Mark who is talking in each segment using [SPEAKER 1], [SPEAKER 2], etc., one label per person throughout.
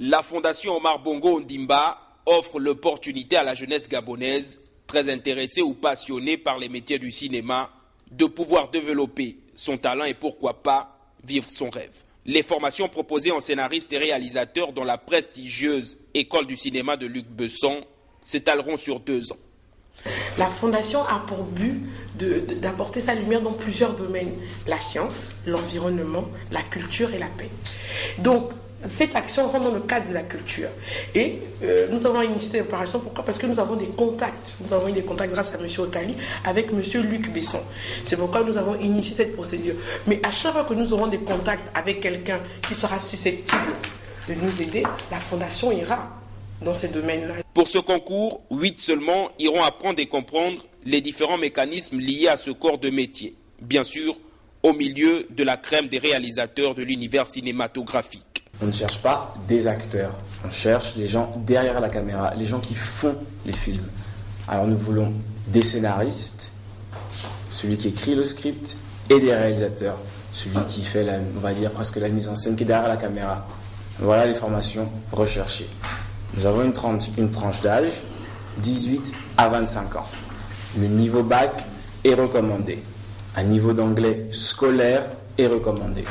[SPEAKER 1] La Fondation Omar Bongo Ondimba offre l'opportunité à la jeunesse gabonaise, très intéressée ou passionnée par les métiers du cinéma, de pouvoir développer son talent et pourquoi pas vivre son rêve. Les formations proposées en scénariste et réalisateur dans la prestigieuse École du cinéma de Luc Besson s'étaleront sur 2 ans.
[SPEAKER 2] La Fondation a pour but d'apporter sa lumière dans plusieurs domaines, la science, l'environnement, la culture et la paix. Donc, cette action rentre dans le cadre de la culture. Et nous avons initié cette opération, pourquoi? Parce que nous avons des contacts. Nous avons eu des contacts grâce à M. Otali avec M. Luc Besson. C'est pourquoi nous avons initié cette procédure. Mais à chaque fois que nous aurons des contacts avec quelqu'un qui sera susceptible de nous aider, la Fondation ira dans ces domaines-là.
[SPEAKER 1] Pour ce concours, 8 seulement iront apprendre et comprendre les différents mécanismes liés à ce corps de métier. Bien sûr, au milieu de la crème des réalisateurs de l'univers cinématographique.
[SPEAKER 3] On ne cherche pas des acteurs, on cherche les gens derrière la caméra, les gens qui font les films. Alors nous voulons des scénaristes, celui qui écrit le script, et des réalisateurs, celui qui fait, on va dire, presque la mise en scène, qui est derrière la caméra. Voilà les formations recherchées. Nous avons une tranche d'âge, 18 à 25 ans. Le niveau bac est recommandé. Un niveau d'anglais scolaire est recommandé.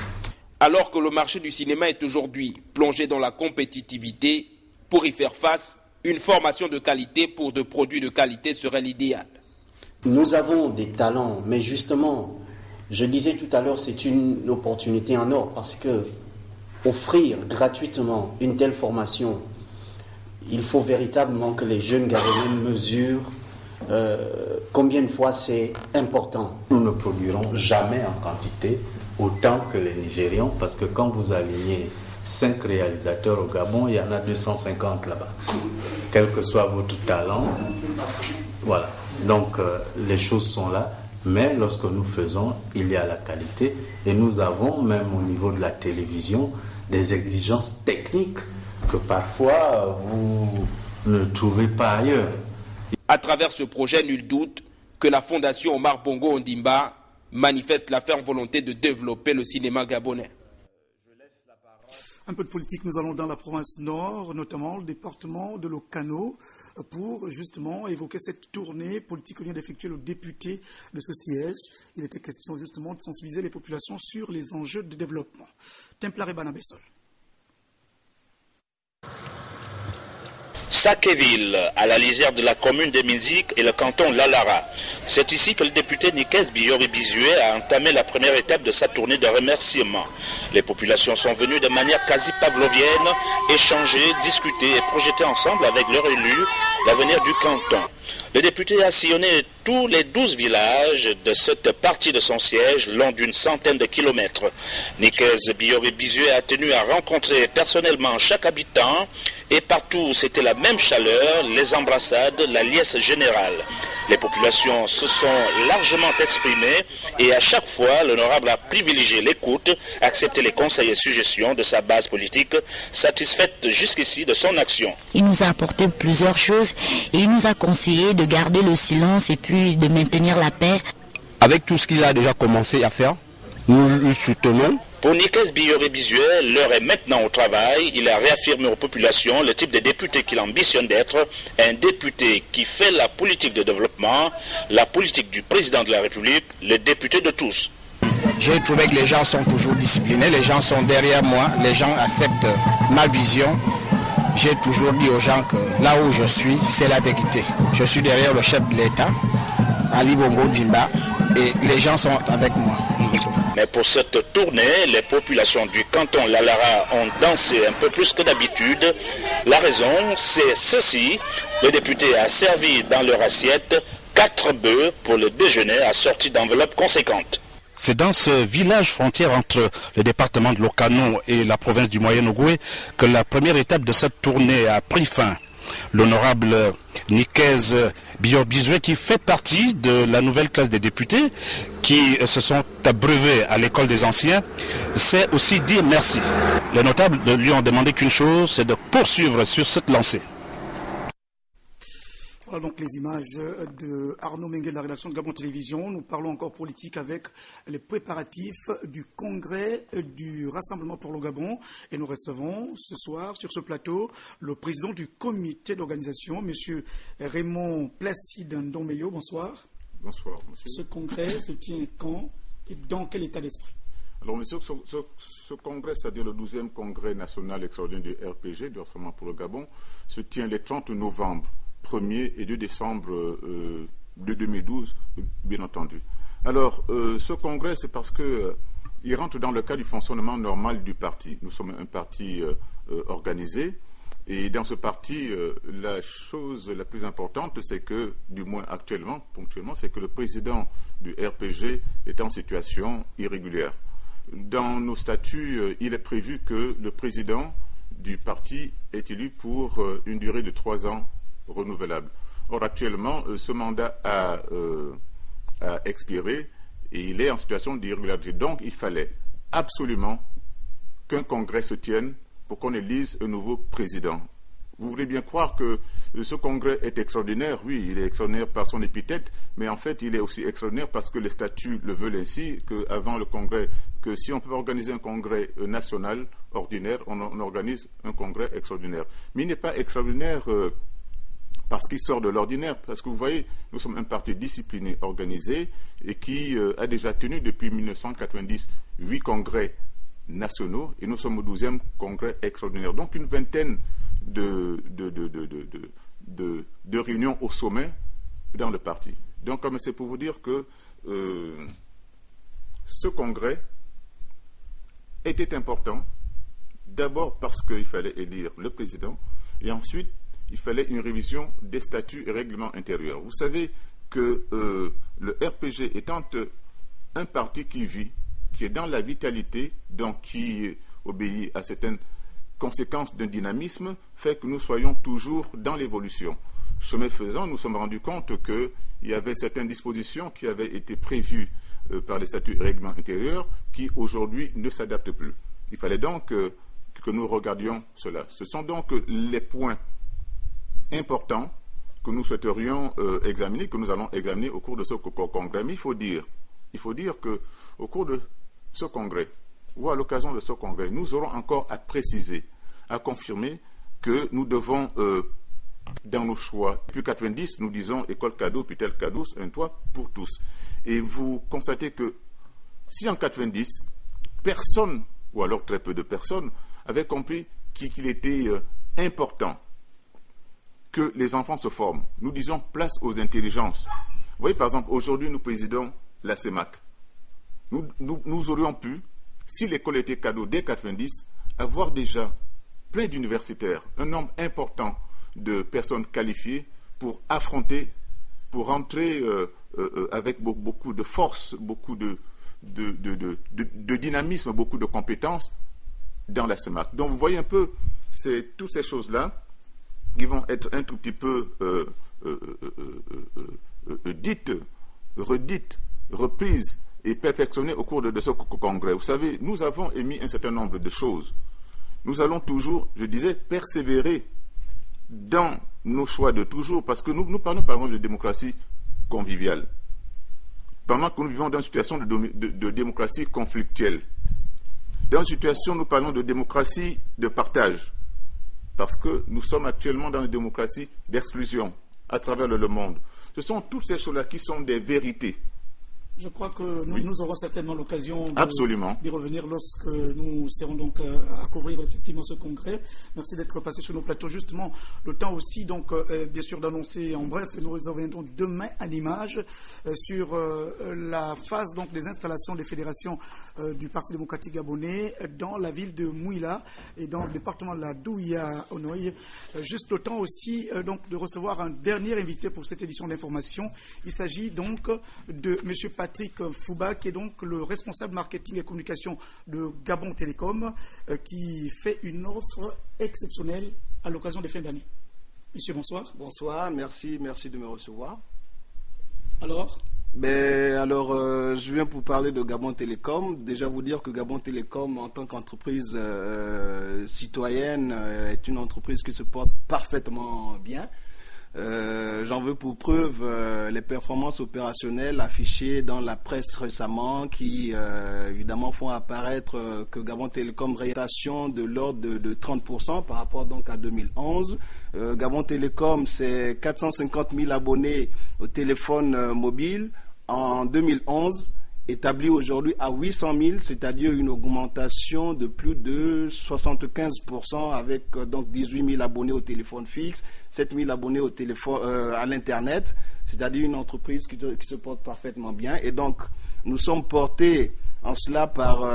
[SPEAKER 1] Alors que le marché du cinéma est aujourd'hui plongé dans la compétitivité, pour y faire face, une formation de qualité pour de produits de qualité serait l'idéal.
[SPEAKER 4] Nous avons des talents, mais justement, je disais tout à l'heure, c'est une opportunité en or parce que offrir gratuitement une telle formation, il faut véritablement que les jeunes Gabonais mesurent combien de fois c'est important.
[SPEAKER 5] Nous ne produirons jamais en quantité autant que les Nigérians, parce que quand vous alignez 5 réalisateurs au Gabon, il y en a 250 là-bas. Quel que soit votre talent, voilà. Donc les choses sont là, mais lorsque nous faisons, il y a la qualité, et nous avons même au niveau de la télévision des exigences techniques que parfois vous ne trouvez pas ailleurs.
[SPEAKER 1] À travers ce projet, nul doute que la Fondation Omar Bongo Ondimba manifeste la ferme volonté de développer le cinéma gabonais.
[SPEAKER 6] Un peu de politique, nous allons dans la province nord, notamment le département de l'Okano, pour justement évoquer cette tournée politique que vient d'effectuer le député de ce siège. Il était question justement de sensibiliser les populations sur les enjeux de développement. Templare Banabessol.
[SPEAKER 7] Sakéville, à la lisière de la commune de Minzik et le canton Lalara. C'est ici que le député Nikes Biori-Bizué a entamé la première étape de sa tournée de remerciements. Les populations sont venues de manière quasi pavlovienne, échanger, discuter et projeter ensemble avec leurs élus l'avenir du canton. Le député a sillonné tous les 12 villages de cette partie de son siège, long d'une centaine de kilomètres. Nikes Biori-Bizué a tenu à rencontrer personnellement chaque habitant, et partout c'était la même chaleur, les embrassades, la liesse générale. Les populations se sont largement exprimées et à chaque fois l'honorable a privilégié l'écoute, accepté les conseils et suggestions de sa base politique, satisfaite jusqu'ici de son action.
[SPEAKER 8] Il nous a apporté plusieurs choses et il nous a conseillé de garder le silence et puis de maintenir la paix.
[SPEAKER 9] Avec tout ce qu'il a déjà commencé à faire, nous le soutenons.
[SPEAKER 7] Pour Nikes Biori-Bizué, l'heure est maintenant au travail. Il a réaffirmé aux populations le type de député qu'il ambitionne d'être, un député qui fait la politique de développement, la politique du président de la République, le député de tous.
[SPEAKER 9] J'ai trouvé que les gens sont toujours disciplinés, les gens sont derrière moi, les gens acceptent ma vision. J'ai toujours dit aux gens que là où je suis, c'est la vérité. Je suis derrière le chef de l'État, Ali Bongo Ondimba, et les gens sont avec moi.
[SPEAKER 7] Mais pour cette tournée, les populations du canton Lalara ont dansé un peu plus que d'habitude. La raison, c'est ceci. Le député a servi dans leur assiette 4 bœufs pour le déjeuner assortis d'enveloppes conséquentes.
[SPEAKER 10] C'est dans ce village frontière entre le département de l'Okano et la province du Moyen-Ogooué que la première étape de cette tournée a pris fin. L'honorable Nikes Biori-Bizué, qui fait partie de la nouvelle classe des députés qui se sont abreuvés à l'école des anciens, sait aussi dire merci. Les notables ne lui ont demandé qu'une chose, c'est de poursuivre sur cette lancée.
[SPEAKER 6] Voilà donc les images de Arnaud Mengue de la rédaction de Gabon Télévision. Nous parlons encore politique avec les préparatifs du congrès du Rassemblement pour le Gabon. Et nous recevons ce soir sur ce plateau le président du comité d'organisation, M. Raymond Placide Ndombeyo. Bonsoir.
[SPEAKER 11] Bonsoir, monsieur.
[SPEAKER 6] Ce congrès se tient quand et dans quel état d'esprit?
[SPEAKER 11] Alors, monsieur, ce congrès, c'est-à-dire le 12e congrès national extraordinaire du RPG, du Rassemblement pour le Gabon, se tient les 30 novembre 1er et 2 décembre de 2012, bien entendu. Alors, ce congrès, c'est parce qu'il rentre dans le cadre du fonctionnement normal du parti. Nous sommes un parti organisé, et dans ce parti, la chose la plus importante, c'est que, du moins actuellement, ponctuellement, c'est que le président du RPG est en situation irrégulière. Dans nos statuts, il est prévu que le président du parti est élu pour une durée de 3 ans renouvelable. Or, actuellement, ce mandat a expiré et il est en situation d'irrégularité. Donc, il fallait absolument qu'un congrès se tienne pour qu'on élise un nouveau président. Vous voulez bien croire que ce congrès est extraordinaire. Oui, il est extraordinaire par son épithète, mais en fait, il est aussi extraordinaire parce que les statuts le veulent ainsi, qu'avant le congrès, que si on peut organiser un congrès national ordinaire, on organise un congrès extraordinaire. Mais il n'est pas extraordinaire parce qu'il sort de l'ordinaire, parce que vous voyez, nous sommes un parti discipliné, organisé, et qui a déjà tenu depuis 1990 8 congrès nationaux, et nous sommes au 12e congrès extraordinaire. Donc une vingtaine de réunions au sommet dans le parti. Donc, comme c'est pour vous dire que ce congrès était important, d'abord parce qu'il fallait élire le président, et ensuite, il fallait une révision des statuts et règlements intérieurs. Vous savez que le RPG étant un parti qui vit, qui est dans la vitalité, donc qui obéit à certaines conséquence d'un dynamisme, fait que nous soyons toujours dans l'évolution. Chemin faisant, nous nous sommes rendus compte qu'il y avait certaines dispositions qui avaient été prévues par les statuts et règlements intérieurs qui aujourd'hui ne s'adaptent plus. Il fallait donc que nous regardions cela. Ce sont donc les points importants que nous souhaiterions examiner, que nous allons examiner au cours de ce congrès. Mais il faut dire qu'au cours de ce congrès, ou à l'occasion de ce congrès, nous aurons encore à préciser, à confirmer que nous devons, dans nos choix, depuis 90, nous disons école cadeau, puis-tel cadeau, un toit pour tous. Et vous constatez que si en 90, personne, ou alors très peu de personnes, avaient compris qu'il était important que les enfants se forment, nous disons place aux intelligences. Vous voyez, par exemple, aujourd'hui, nous présidons la CEMAC. Nous aurions pu, si l'école était cadeau dès 90, avoir déjà plein d'universitaires, un nombre important de personnes qualifiées pour affronter, pour entrer avec beaucoup de force, beaucoup de dynamisme, beaucoup de compétences dans la CEMAC. Donc vous voyez un peu, c'est toutes ces choses-là qui vont être un tout petit peu dites, redites, reprises et perfectionner au cours de ce congrès. Vous savez, nous avons émis un certain nombre de choses. Nous allons toujours, je disais, persévérer dans nos choix de toujours, parce que nous parlons par exemple de démocratie conviviale. Pendant que nous vivons dans une situation de démocratie conflictuelle. Dans une situation, nous parlons de démocratie de partage, parce que nous sommes actuellement dans une démocratie d'exclusion à travers le monde. Ce sont toutes ces choses-là qui sont des vérités.
[SPEAKER 6] Je crois que nous aurons certainement l'occasion d'y revenir lorsque nous serons donc à couvrir effectivement ce congrès. Merci d'être passé sur nos plateaux. Justement, le temps aussi, donc, bien sûr, d'annoncer en bref, nous reviendrons demain à l'image sur la phase donc, des installations des fédérations du Parti démocratique gabonais dans la ville de Mouila et dans le département de la Douya-Onoï. Juste le temps aussi donc, de recevoir un dernier invité pour cette édition d'information. Il s'agit donc de M. Patrick Fouba, qui est donc le responsable marketing et communication de Gabon Télécom, qui fait une offre exceptionnelle à l'occasion des fins d'année. Monsieur, bonsoir.
[SPEAKER 12] Bonsoir, merci de me recevoir.
[SPEAKER 6] Alors,
[SPEAKER 12] je viens pour parler de Gabon Télécom. Déjà vous dire que Gabon Télécom, en tant qu'entreprise citoyenne, est une entreprise qui se porte parfaitement bien. J'en veux pour preuve les performances opérationnelles affichées dans la presse récemment qui évidemment font apparaître que Gabon Télécom réalisation de l'ordre de 30% par rapport donc à 2011. Gabon Télécom, c'est 450 000 abonnés au téléphone mobile en 2011. Établi aujourd'hui à 800 000, c'est-à-dire une augmentation de plus de 75% avec donc 18 000 abonnés au téléphone fixe, 7 000 abonnés au téléphone, à l'Internet, c'est-à-dire une entreprise qui se porte parfaitement bien. Et donc, nous sommes portés en cela par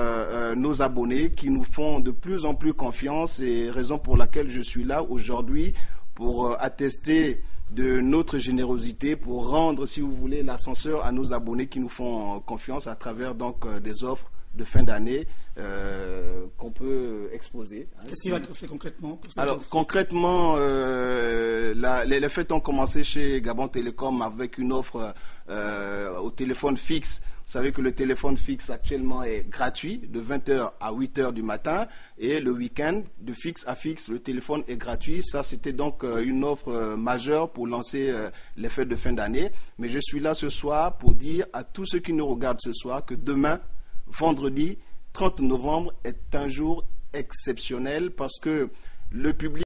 [SPEAKER 12] nos abonnés qui nous font de plus en plus confiance et raison pour laquelle je suis là aujourd'hui pour attester de notre générosité pour rendre, si vous voulez, l'ascenseur à nos abonnés qui nous font confiance à travers donc des offres de fin d'année qu'on peut exposer.
[SPEAKER 6] Qu'est-ce qui va être fait concrètement pour ça?
[SPEAKER 12] Alors concrètement, les fêtes ont commencé chez Gabon Télécom avec une offre au téléphone fixe. Vous savez que le téléphone fixe actuellement est gratuit de 20h à 8h du matin et le week-end de fixe à fixe, le téléphone est gratuit. Ça, c'était donc une offre majeure pour lancer les fêtes de fin d'année. Mais je suis là ce soir pour dire à tous ceux qui nous regardent ce soir que demain, vendredi 30 novembre, est un jour exceptionnel parce que le public